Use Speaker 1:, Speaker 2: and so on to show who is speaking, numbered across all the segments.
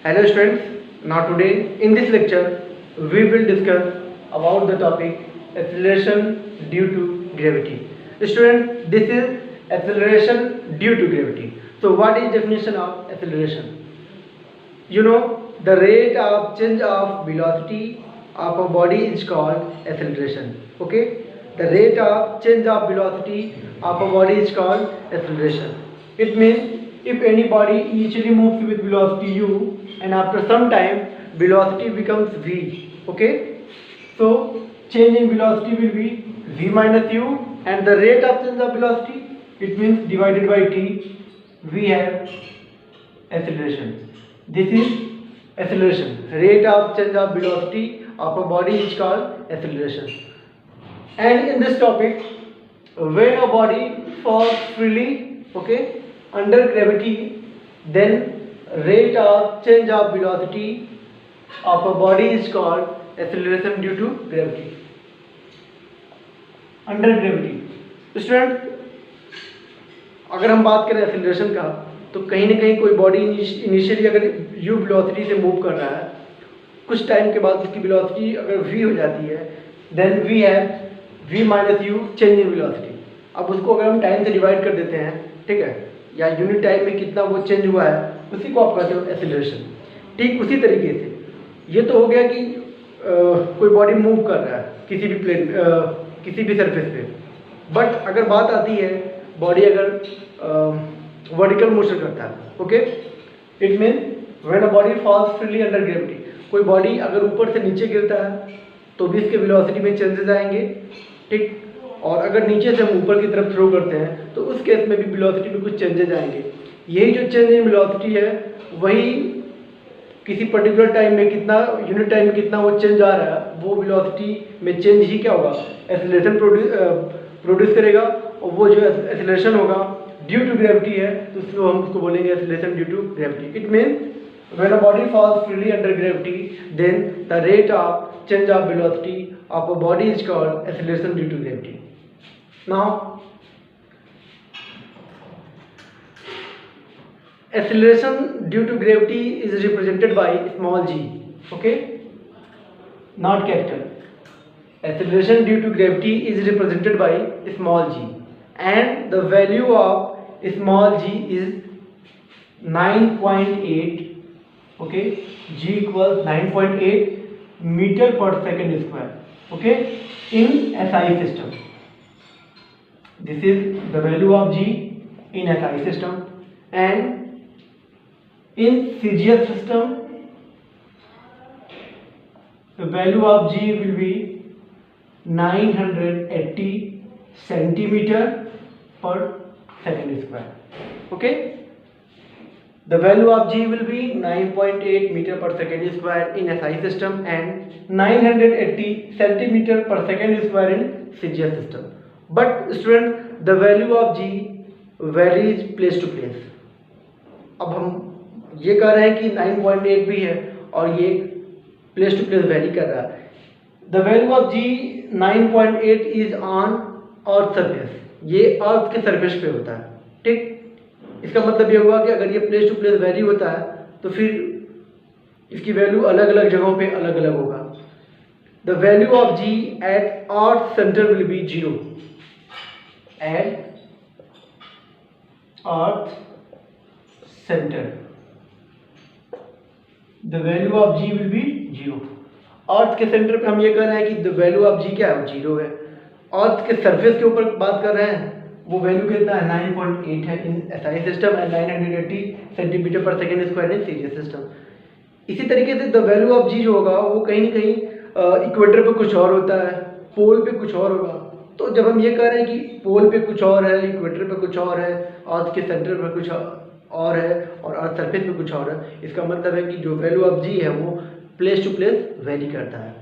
Speaker 1: Hello students, now today in this lecture we will discuss about the topic acceleration due to gravity. Students, this is acceleration due to gravity. So what is definition of acceleration? You know, the rate of change of velocity of a body is called acceleration. Okay, the rate of change of velocity of a body is called acceleration. It means if any body initially moves with velocity u and after some time velocity becomes v. Okay, so change in velocity will be v minus u, and the rate of change of velocity, it means divided by t, we have acceleration. This is acceleration. Rate of change of velocity of a body is called acceleration. And in this topic, when a body falls freely, okay, under gravity, then rate of change of velocity of a body is called acceleration due to gravity. Under gravity. Student, अगर हम बात करें acceleration का, तो कहीं ना कहीं कोई बॉडी इनिशियली अगर u वेलोसिटी से मूव कर रहा है, कुछ टाइम के बाद उसकी वेलोसिटी अगर v हो जाती है, then we have v minus U change in velocity. अब उसको अगर हम टाइम से डिवाइड कर देते हैं, ठीक है, या यूनिट टाइम में कितना वो चेंज हुआ है, उसी को आप कहते हो एक्सेलरेशन. ठीक उसी तरीके से ये तो हो गया कि कोई बॉडी मूव कर रहा है किसी भी प्लेन किसी भी सरफेस पे. बट अगर बात आती है बॉडी अगर वर्टिकल मोशन करता है, okay, it mean when a body falls freely under gravity. कोई बॉडी अगर ऊपर से नीचे गिरता है तो भी इसके वेलोसिटी में चेंजेस आएंगे. ठीक, और अगर नीचे से हम ऊपर की तरफ थ्रो करते हैं तो उस केस में भी वेलोसिटी में कुछ चेंजेस आएंगे. यही जो चेंज इन वेलोसिटी है, वही किसी पर्टिकुलर टाइम में कितना, यूनिट टाइम में कितना वो चेंज आ रहा है, वो वेलोसिटी में चेंज ही क्या होगा, एक्सेलरेशन प्रोड्यूस करेगा. और वो जो एक्सेलरेशन होगा ड्यू टू ग्रेविटी है, तो उसको हम उसको बोलेंगे acceleration due to gravity. It means when a body falls freely under gravity, then the rate of change of velocity of a body is called acceleration due to gravity. Now, acceleration due to gravity is represented by small g. Okay, not capital. Acceleration due to gravity is represented by small g, and the value of small g is 9.8. Okay, g equals 9.8 meter per second square. Okay, in SI system. This is the value of g in SI system, and in CGS system the value of g will be 980 centimeter per second square. Okay, the value of g will be 9.8 meter per second square in SI system and 980 centimeter per second square in CGS system. But student, the value of g varies place to place. अब हम ये कह रहे हैं कि 9.8 भी है और ये place to place वैरी कर रहा है. The value of g 9.8 is on earth surface. ये अर्थ के सरफेस पे होता है. ठीक, इसका मतलब ये हुआ कि अगर ये प्लेस टू प्लेस वैरी होता है तो फिर इसकी वैल्यू अलग अलग जगहों पे अलग अलग होगा. The value of G at earth centre will be 0. At earth centre the value of G will be 0. Earth के सेंटर पे हम ये कर रहे हैं कि द वैल्यू ऑफ जी क्या है, 0 है. अर्थ के सरफेस के ऊपर बात कर रहे हैं, वो वैल्यू कितना है, 9.8 है इन SI सिस्टम एंड 980 सेंटीमीटर पर सेकेंड स्क्वायर इन CGS सिस्टम. इसी तरीके से द वैल्यू ऑफ जी जो होगा वो कहीं ना कहीं इक्वेटर पे कुछ और होता है, पोल पे कुछ और होगा. तो जब हम ये कह रहे हैं कि पोल पे कुछ और है, इक्वेटर पे कुछ और है, अर्थ के सेंटर पे कुछ और है और अर्थ सरफेस पे कुछ और है, इसका मतलब है कि जो वैल्यू ऑफ जी है वो प्लेस टू प्लेस वेरी करता है.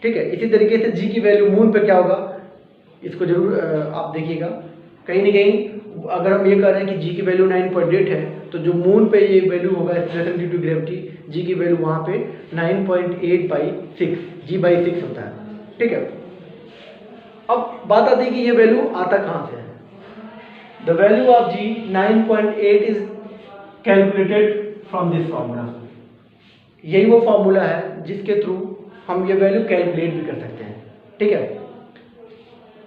Speaker 1: ठीक है, इसी तरीके से जी की वैल्यू मून पे क्या होगा, इसको जरूर आप देखिएगा. कहीं ना कहीं अगर हम ये कह रहे हैं कि जी की वैल्यू 9.8 है, तो जो मून पे ये वैल्यू होगा एक्सेलरेशन ड्यू टू ग्रेविटी, जी की वैल्यू वहाँ पे 9.8 बाई 6 जी बाई 6 होता है. ठीक है, अब बात आती है कि ये वैल्यू आता कहाँ से है. The value of G 9.8 is calculated from this formula. यही वो फॉर्मूला है जिसके थ्रू हम ये वैल्यू कैलकुलेट भी कर सकते हैं, ठीक है।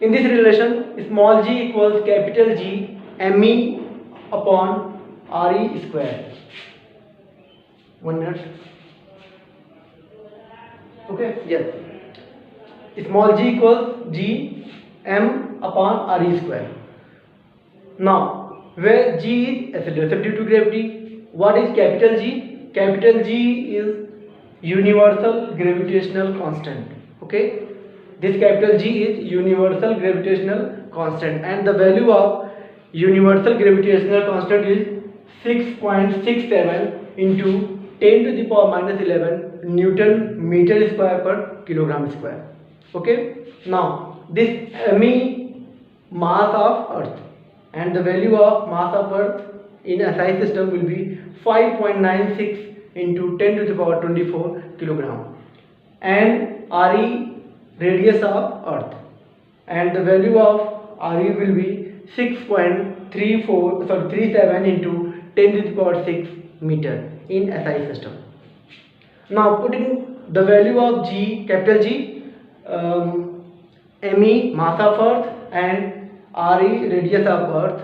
Speaker 1: In this relation small G equals capital G M E upon R E square. 1 minute, okay, yes, small G equals G M upon R E square. Now where g is acceleration due to gravity, what is capital G? Capital G is universal gravitational constant, okay, this capital G is universal gravitational constant and the value of universal gravitational constant is 6.67 into 10 to the power minus 11 Newton meter square per kilogram square, okay. Now this me mass of earth and the value of mass of earth in SI system will be 5.96 into 10 to the power 24 kilogram and RE radius of earth and the value of RE will be 37 into 10 to the power 6 meter in SI system. Now putting the value of G, capital G, ME mass of earth and RE radius of earth,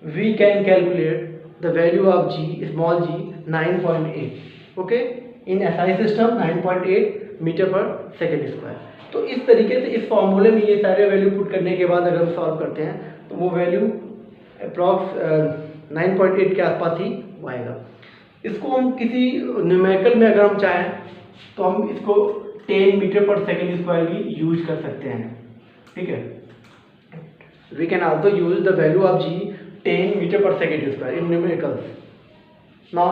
Speaker 1: we can calculate the value of G, small g, 9.8, okay, in SI system 9.8 metre पर second square. तो इस तरीके से इस फॉर्मूले में ये सारे वैल्यू पुट करने के बाद अगर हम सॉल्व करते हैं तो वो वैल्यू अप्रॉक्स 9.8 के आसपास ही आएगा। इसको हम किसी न्यूमेरिकल में अगर हम चाहें तो हम इसको 10 मीटर पर सेकेंड स्क्वायर भी यूज कर सकते हैं, ठीक है। We can also use the value of G 10 meter per second square in numericals. Now,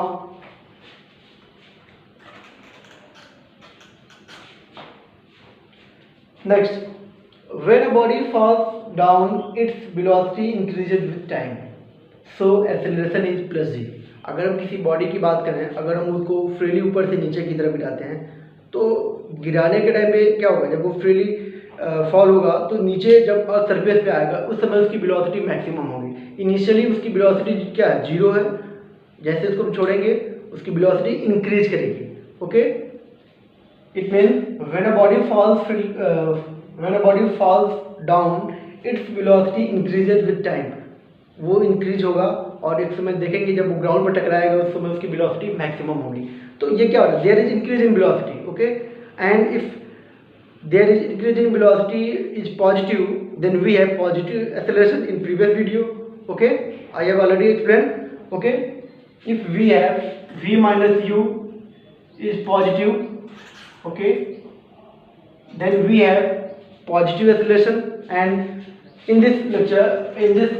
Speaker 1: next, when a body falls down, its velocity increases with time. So acceleration is plus g. अगर हम किसी body की बात करें, अगर हम उसको freely ऊपर से नीचे की तरफ गिराते हैं तो गिराने के टाइम पे क्या होगा, जब वो फ्रीली फॉल होगा तो नीचे जब सरफेस पे आएगा उस समय उसकी वेलोसिटी मैक्सिमम होगी। इनिशियली उसकी वेलोसिटी क्या है, 0 है, जैसे उसको छोड़ेंगे उसकी वेलोसिटी इंक्रीज करेगी, okay. It means when a body falls down its velocity increases with time, वो इंक्रीज होगा और एक समय देखेंगे जब वो ग्राउंड पर टकराएगा उस समय उसकी वेलोसिटी मैक्सिमम होगी। तो ये क्या हो रहा है, there is increase in velocity, okay, and if there is increase in velocity is positive, then we have positive acceleration in previous video, okay, I have already explained, okay. If we have v minus u is positive, okay, then we have positive acceleration, and in this lecture, in this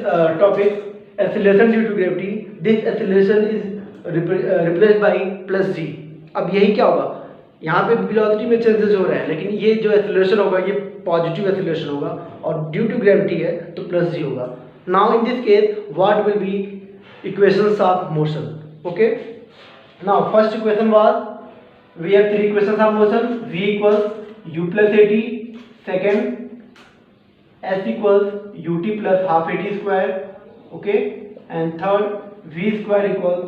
Speaker 1: topic, acceleration due to gravity, this acceleration is replaced by plus g। अब यही क्या होगा, यहाँ पे velocity में changes हो रहा है लेकिन ये जो एक्सेलरेशन होगा ये पॉजिटिव एक्सेलरेशन होगा और ड्यू टू ग्रेविटी है तो प्लस जी होगा। Now in this case what will be equations of motion, okay. Now first equation was we have 3 equations of motion, v equals u plus at, second s equals ut plus half at square, okay, and third v square equals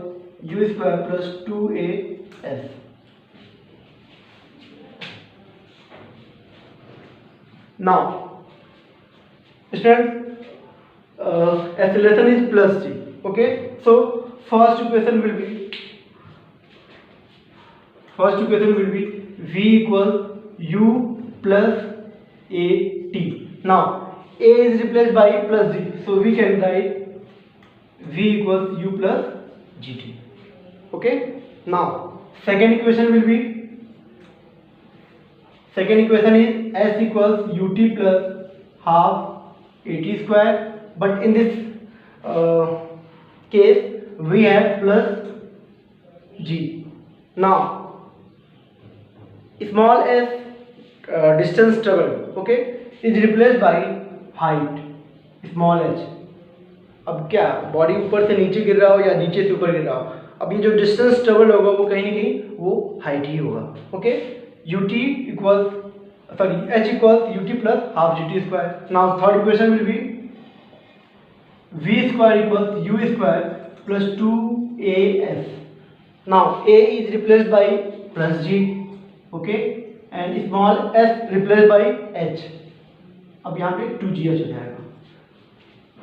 Speaker 1: u square plus 2as। Now, students, acceleration is plus g, okay. So first equation will be v equals u plus at. Now a is replaced by plus g, so we can write v equals u plus gt, okay. Now second equation is s equals ut plus half at square, but in this case we have plus g. Now small s distance traveled, okay, is replaced by height small h। अब क्या body ऊपर से नीचे गिर रहा हो या नीचे से ऊपर गिर रहा हो, अब ये जो डिस्टेंस ट्रेवल होगा वो कहीं ना कहीं वो हाइट ही होगा, okay. ut equals h equals ut plus half gt square. Now third equation will be v square equals u square plus 2as. Now a is replaced by plus g, okay, and small s replaced by h. अब यहाँ पे 2gh हो जाएगा.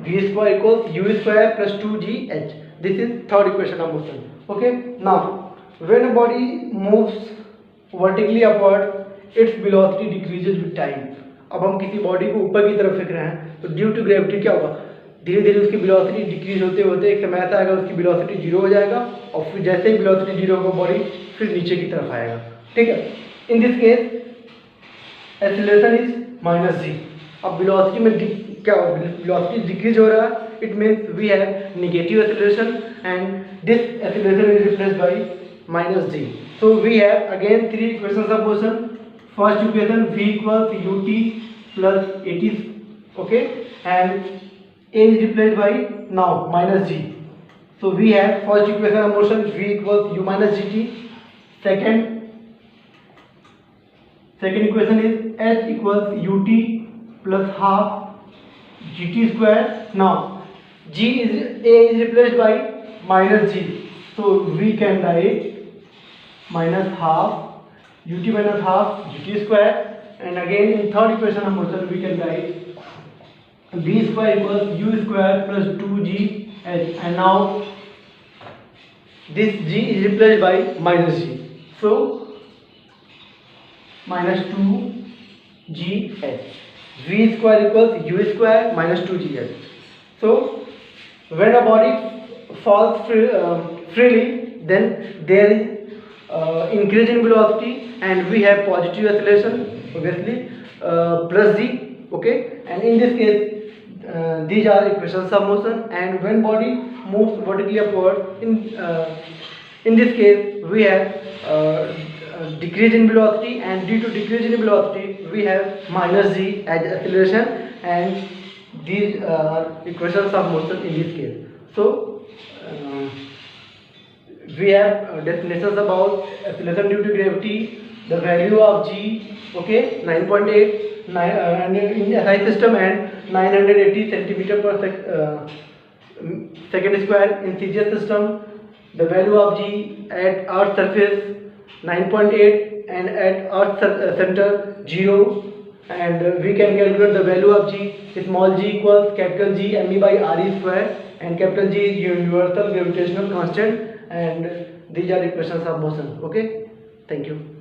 Speaker 1: v square equals u square plus 2gh. This is third equation of motion. Okay. Now, when a body moves vertically upward, its velocity decreases with time. अब हम किसी body को ऊपर की तरफ फेंक रहे हैं तो ड्यू टू ग्रेविटी क्या होगा, धीरे धीरे उसकी वेलोसिटी डिक्रीज होते होते एक समय ऐसा आएगा उसकी वेलोसिटी जीरो हो जाएगा और फिर जैसे ही वेलोसिटी जीरो होगा बॉडी फिर नीचे की तरफ आएगा. ठीक है. In this case acceleration is minus g. अब वेलोसिटी में क्या होगा, वेलोसिटी डिक्रीज हो रहा है, it means we have negative acceleration and this acceleration is replaced by minus G. So we have again three equations of motion. First equation v equals ut plus at, okay, and a is replaced by now minus g. So we have first equation of motion v equals u minus gt. Second equation is h equals ut plus half gt square. Now g is a is replaced by minus g, so we can write minus half ut minus half gt square, and again in third equation of motion we can write v square equals u square plus 2gh, and now this g is replaced by minus g, so minus 2gh. v square equals u square minus 2gh. So when a body falls freely, then there is increase in velocity and we have positive acceleration obviously plus g, okay, and in this case these are equations of motion. And when body moves vertically upward, in this case we have decrease in velocity, and due to decrease in velocity we have minus g as acceleration, and these are equations of motion in this case. So we have definitions about acceleration due to gravity, the value of g, okay, 9.8 and in SI system and 980 centimeter per second square. In CGS system the value of g at earth surface 9.8 and at earth center 0, and we can calculate the value of g. Small g equals capital G me by re square, and capital G is universal gravitational constant, and these are equations of motion. Okay, thank you.